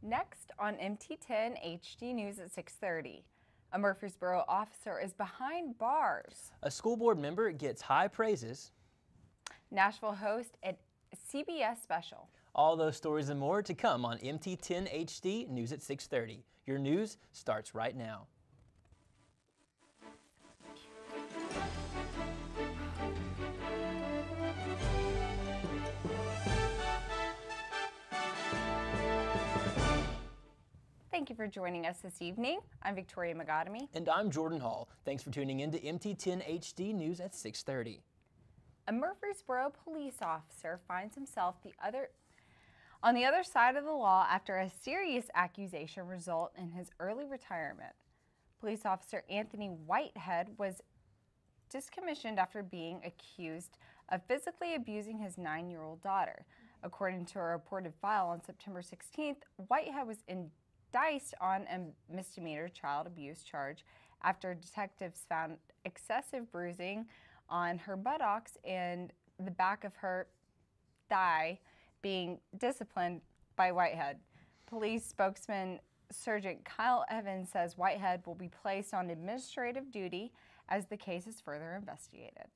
Next on MT10 HD News at 6:30. A Murfreesboro officer is behind bars. A school board member gets high praises. Nashville hosts a CBS special. All those stories and more to come on MT10 HD News at 6:30. Your news starts right now. Thank you for joining us this evening. I'm Victoria McGottamy. And I'm Jordan Hall. Thanks for tuning in to MT10 HD News at 6:30. A Murfreesboro police officer finds himself on the other side of the law after a serious accusation resulted in his early retirement. Police officer Anthony Whitehead was discommissioned after being accused of physically abusing his 9-year-old daughter. According to a reported file on September 16th, Whitehead was indicted on a misdemeanor child abuse charge after detectives found excessive bruising on her buttocks and the back of her thigh, being disciplined by Whitehead. Police spokesman Sergeant Kyle Evans says Whitehead will be placed on administrative duty as the case is further investigated.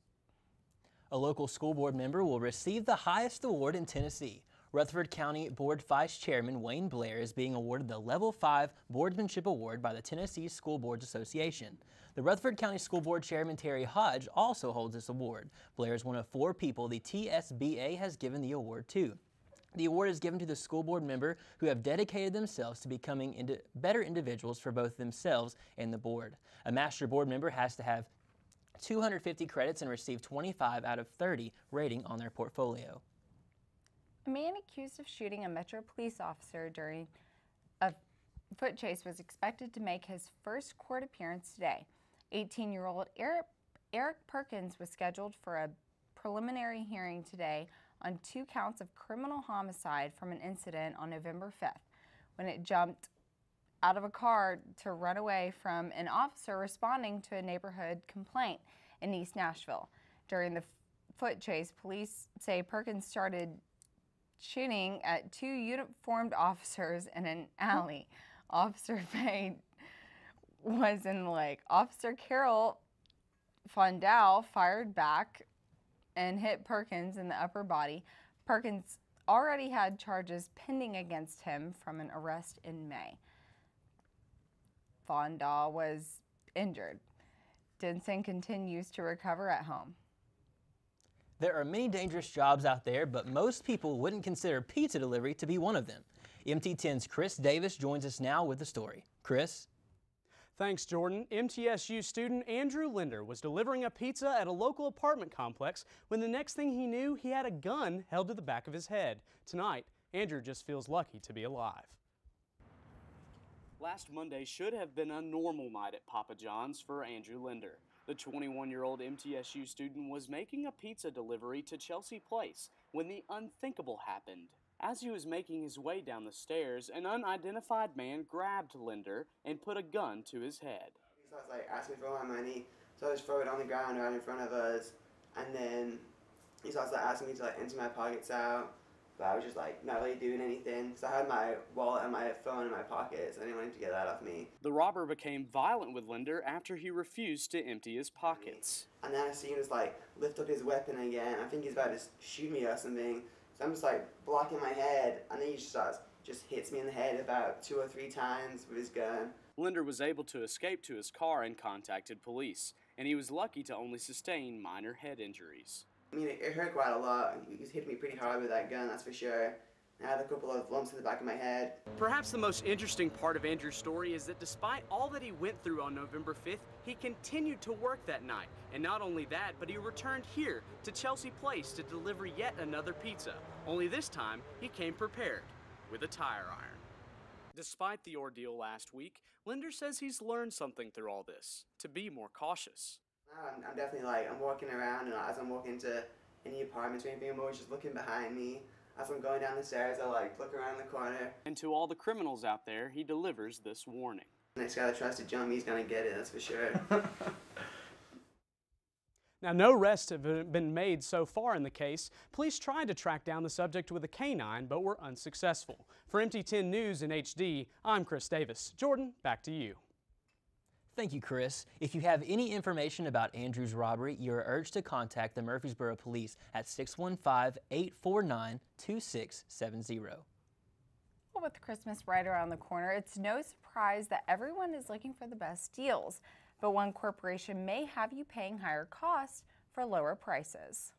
A local school board member will receive the highest award in Tennessee. Rutherford County Board Vice Chairman Wayne Blair is being awarded the Level 5 Boardsmanship Award by the Tennessee School Boards Association. The Rutherford County School Board Chairman Terry Hodge also holds this award. Blair is one of 4 people the TSBA has given the award to. The award is given to the school board member who have dedicated themselves to becoming better individuals for both themselves and the board. A master board member has to have 250 credits and receive 25 out of 30 rating on their portfolio. A man accused of shooting a Metro police officer during a foot chase was expected to make his first court appearance today. 18-year-old Eric Perkins was scheduled for a preliminary hearing today on 2 counts of criminal homicide from an incident on November 5th when it jumped out of a car to run away from an officer responding to a neighborhood complaint in East Nashville. During the foot chase, police say Perkins started shooting at 2 uniformed officers in an alley. Officer Fade was in the leg. Officer Carol Fondal fired back and hit Perkins in the upper body. Perkins already had charges pending against him from an arrest in May. Fondal was injured. Denson continues to recover at home. There are many dangerous jobs out there, but most people wouldn't consider pizza delivery to be one of them. MT10's Chris Davis joins us now with the story. Chris? Thanks, Jordan. MTSU student Andrew Linder was delivering a pizza at a local apartment complex when the next thing he knew, he had a gun held to the back of his head. Tonight, Andrew just feels lucky to be alive. Last Monday should have been a normal night at Papa John's for Andrew Linder. The 21-year-old MTSU student was making a pizza delivery to Chelsea Place when the unthinkable happened. As he was making his way down the stairs, an unidentified man grabbed Linder and put a gun to his head. He starts asking me for my money, so I just throw it on the ground right in front of us, and then he starts asking me to empty my pockets out. But I was just not really doing anything, because I had my wallet and my phone in my pockets. I didn't want him to get that off me. The robber became violent with Linder after he refused to empty his pockets. And then I see him just lift up his weapon again. I think he's about to shoot me or something. So I'm just blocking my head, and then he just hits me in the head about 2 or 3 times with his gun. Linder was able to escape to his car and contacted police, and he was lucky to only sustain minor head injuries. I mean, it hurt quite a lot. He was hitting me pretty hard with that gun, that's for sure. I had a couple of lumps in the back of my head. Perhaps the most interesting part of Andrew's story is that despite all that he went through on November 5th, he continued to work that night. And not only that, but he returned here to Chelsea Place to deliver yet another pizza. Only this time, he came prepared with a tire iron. Despite the ordeal last week, Linder says he's learned something through all this, to be more cautious. I'm definitely I'm walking around, and as I'm walking into any apartments or anything, I'm always just looking behind me. As I'm going down the stairs, I look around the corner. And to all the criminals out there, he delivers this warning. Next guy that tries to jump me, he's gonna get it, that's for sure. Now, no arrests have been made so far in the case. Police tried to track down the subject with a canine, but were unsuccessful. For MT10 News in HD, I'm Chris Davis. Jordan, back to you. Thank you, Chris. If you have any information about Andrew's robbery, you are urged to contact the Murfreesboro Police at 615-849-2670. Well, with Christmas right around the corner, it's no surprise that everyone is looking for the best deals. But one corporation may have you paying higher costs for lower prices.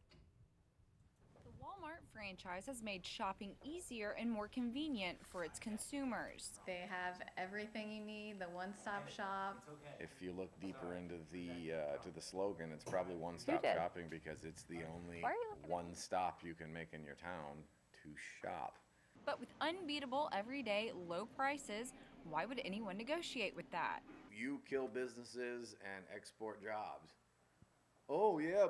The Walmart franchise has made shopping easier and more convenient for its consumers. They have everything you need, the one-stop shop. If you look deeper into the slogan, it's probably one-stop shopping because it's the only one stop you can make in your town to shop. But with unbeatable everyday low prices, why would anyone negotiate with that? You kill businesses and export jobs. Oh yeah,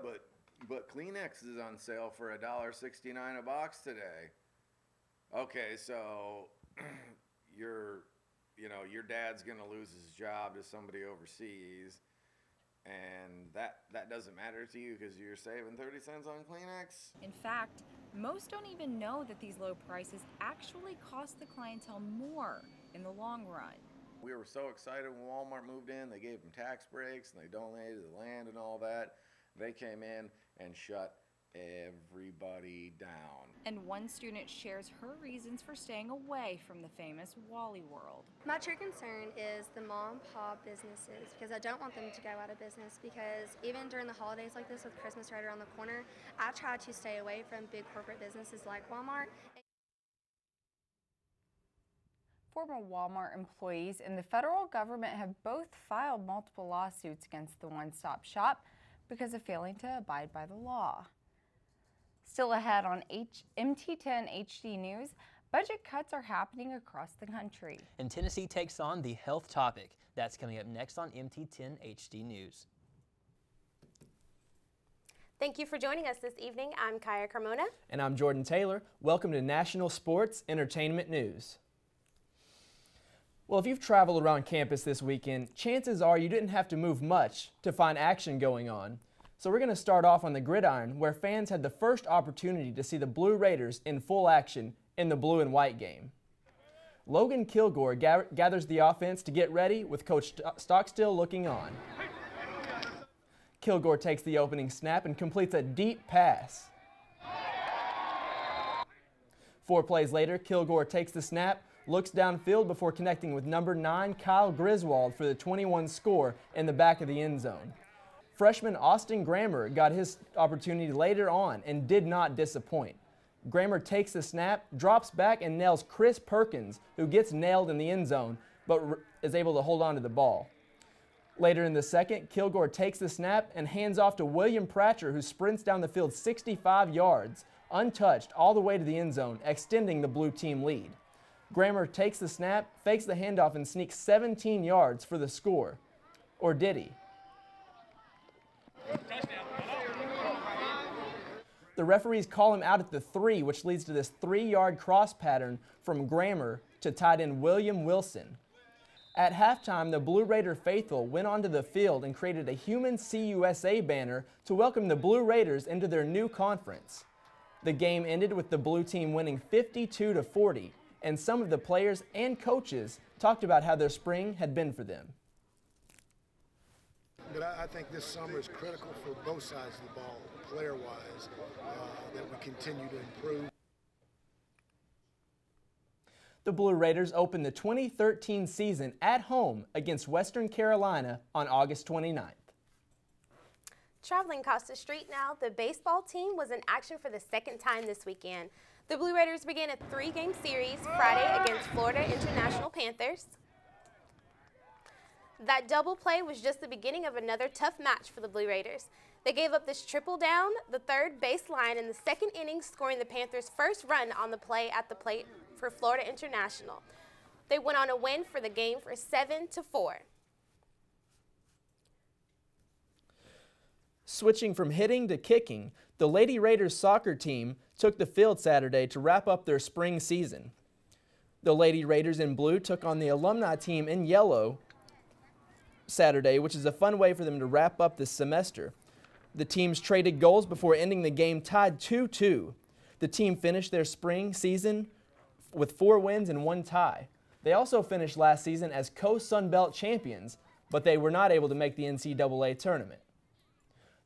but Kleenex is on sale for $1.69 a box today. Okay, so your dad's gonna lose his job to somebody overseas, and that doesn't matter to you because you're saving 30 cents on Kleenex? In fact, most don't even know that these low prices actually cost the clientele more in the long run. We were so excited when Walmart moved in. They gave them tax breaks and they donated the land and all that. They came in and shut everybody down. And one student shares her reasons for staying away from the famous Wally World. My true concern is the mom and pop businesses, because I don't want them to go out of business, because even during the holidays like this with Christmas right around the corner, I try to stay away from big corporate businesses like Walmart. Former Walmart employees and the federal government have both filed multiple lawsuits against the one-stop shop because of failing to abide by the law. Still ahead on MT10 HD News, budget cuts are happening across the country. And Tennessee takes on the health topic. That's coming up next on MT10 HD News. Thank you for joining us this evening. I'm Kaya Carmona. And I'm Jordan Taylor. Welcome to National Sports Entertainment News. Well, if you've traveled around campus this weekend, chances are you didn't have to move much to find action going on. So we're going to start off on the gridiron, where fans had the first opportunity to see the Blue Raiders in full action in the blue and white game. Logan Kilgore gathers the offense to get ready with Coach Stockstill looking on. Kilgore takes the opening snap and completes a deep pass. 4 plays later, Kilgore takes the snap, looks downfield before connecting with number 9 Kyle Griswold for the 21 score in the back of the end zone. Freshman Austin Grammer got his opportunity later on and did not disappoint. Grammer takes the snap, drops back, and nails Chris Perkins, who gets nailed in the end zone but is able to hold on to the ball. Later in the second, Kilgore takes the snap and hands off to William Proucer, who sprints down the field 65 yards, untouched all the way to the end zone, extending the blue team lead. Grammer takes the snap, fakes the handoff, and sneaks 17 yards for the score. Or did he? The referees call him out at the 3, which leads to this 3-yard cross pattern from Grammer to tight end William Wilson. At halftime, the Blue Raider faithful went onto the field and created a Human CUSA banner to welcome the Blue Raiders into their new conference. The game ended with the blue team winning 52-40, and some of the players and coaches talked about how their spring had been for them. But I think this summer is critical for both sides of the ball, player-wise, that we continue to improve. The Blue Raiders opened the 2013 season at home against Western Carolina on August 29th. Traveling across the street now, the baseball team was in action for the second time this weekend. The Blue Raiders began a 3-game series Friday against Florida International Panthers. That double play was just the beginning of another tough match for the Blue Raiders. They gave up this triple down the third baseline in the second inning, scoring the Panthers' first run on the play at the plate for Florida International. They went on a win for the game for 7-4. Switching from hitting to kicking, the Lady Raiders soccer team took the field Saturday to wrap up their spring season. The Lady Raiders in blue took on the alumni team in yellow Saturday, which is a fun way for them to wrap up this semester. The teams traded goals before ending the game tied 2-2. The team finished their spring season with 4 wins and 1 tie. They also finished last season as co-Sun Belt champions, but they were not able to make the NCAA tournament.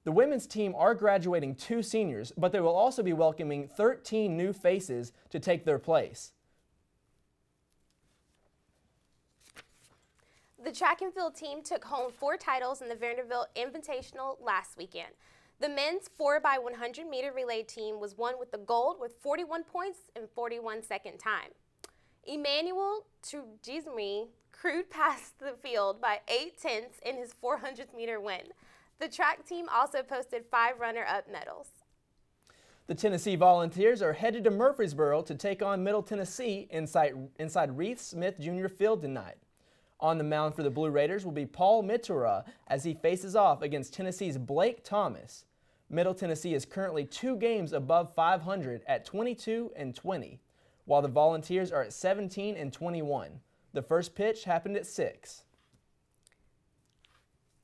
The women's team are graduating 2 seniors, but they will also be welcoming 13 new faces to take their place. The track and field team took home 4 titles in the Vanderbilt Invitational last weekend. The men's 4x100 meter relay team was won with the gold with 41 points in 41 second time. Emmanuel Trujizmi crewed past the field by 8/10 in his 400th meter win. The track team also posted 5 runner-up medals. The Tennessee Volunteers are headed to Murfreesboro to take on Middle Tennessee inside Reith Smith Jr. Field tonight. On the mound for the Blue Raiders will be Paul Mittura as he faces off against Tennessee's Blake Thomas. Middle Tennessee is currently 2 games above 500 at 22-20, while the Volunteers are at 17-21. The first pitch happened at 6.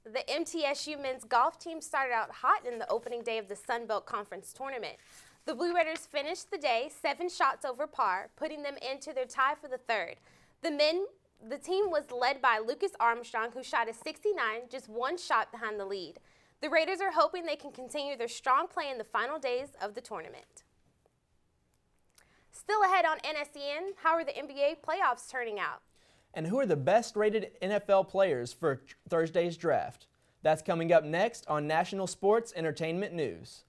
The MTSU men's golf team started out hot in the opening day of the Sun Belt Conference tournament. The Blue Raiders finished the day 7 shots over par, putting them into their tie for the 3rd. The team was led by Lucas Armstrong, who shot a 69, just 1 shot behind the lead. The Raiders are hoping they can continue their strong play in the final days of the tournament. Still ahead on NSEN, how are the NBA playoffs turning out? And who are the best rated NFL players for Thursday's draft? That's coming up next on National Sports Entertainment News.